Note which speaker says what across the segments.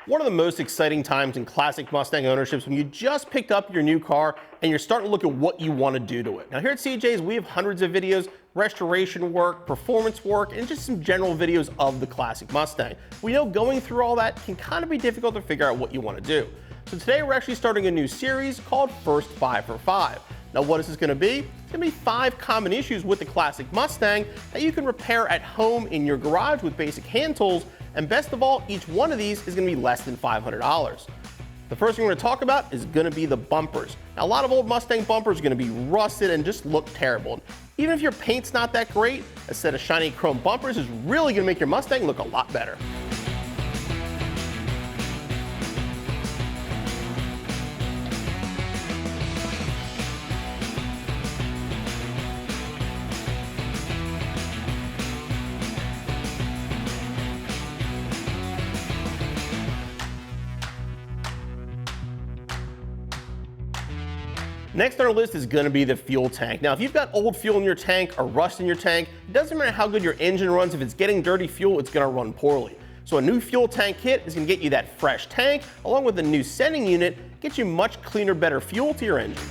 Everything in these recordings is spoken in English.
Speaker 1: One of the most exciting times in classic Mustang ownership is when you just picked up your new car and you're starting to look at what you want to do to it. Now here at CJ's, we have hundreds of videos, restoration work, performance work, and just some general videos of the classic Mustang. We know going through all that can kind of be difficult to figure out what you want to do. So today we're actually starting a new series called First 5 for 5. Now what is this going to be? It's going to be 5 common issues with the classic Mustang that you can repair at home in your garage with basic hand tools, and best of all, each one of these is going to be less than $500. The first thing we're going to talk about is going to be the bumpers. Now a lot of old Mustang bumpers are going to be rusted and just look terrible. Even if your paint's not that great, a set of shiny chrome bumpers is really going to make your Mustang look a lot better. Next on our list is going to be the fuel tank. Now if you've got old fuel in your tank or rust in your tank, it doesn't matter how good your engine runs, if it's getting dirty fuel, it's going to run poorly. So a new fuel tank kit is going to get you that fresh tank, along with a new sending unit, gets you much cleaner, better fuel to your engine.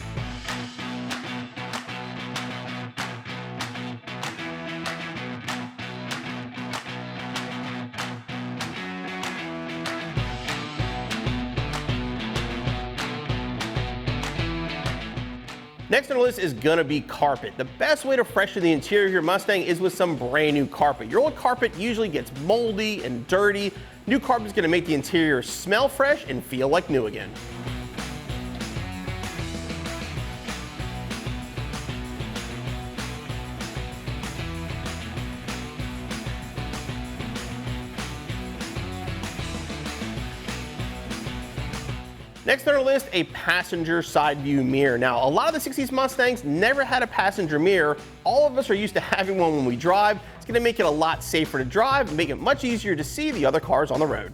Speaker 1: Next on the list is going to be carpet. The best way to freshen the interior of your Mustang is with some brand new carpet. Your old carpet usually gets moldy and dirty. New carpet is going to make the interior smell fresh and feel like new again. Next on our list, a passenger side view mirror. Now, a lot of the 60s Mustangs never had a passenger mirror. All of us are used to having one when we drive. It's going to make it a lot safer to drive and make it much easier to see the other cars on the road.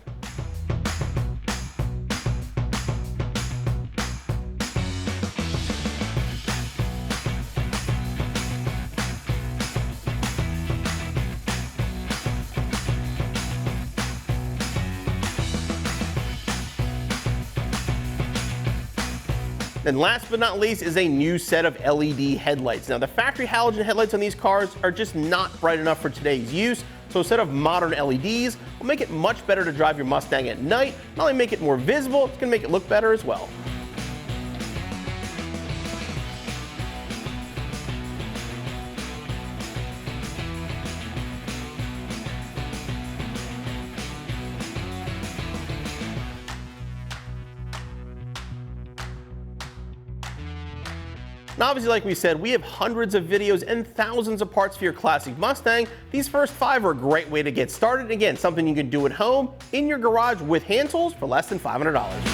Speaker 1: Then last but not least is a new set of LED headlights. Now the factory halogen headlights on these cars are just not bright enough for today's use, so a set of modern LEDs will make it much better to drive your Mustang at night. Not only make it more visible, it's going to make it look better as well. Now obviously, like we said, we have hundreds of videos and thousands of parts for your classic Mustang. These first 5 are a great way to get started. Again, something you can do at home, in your garage with hand tools for less than $500.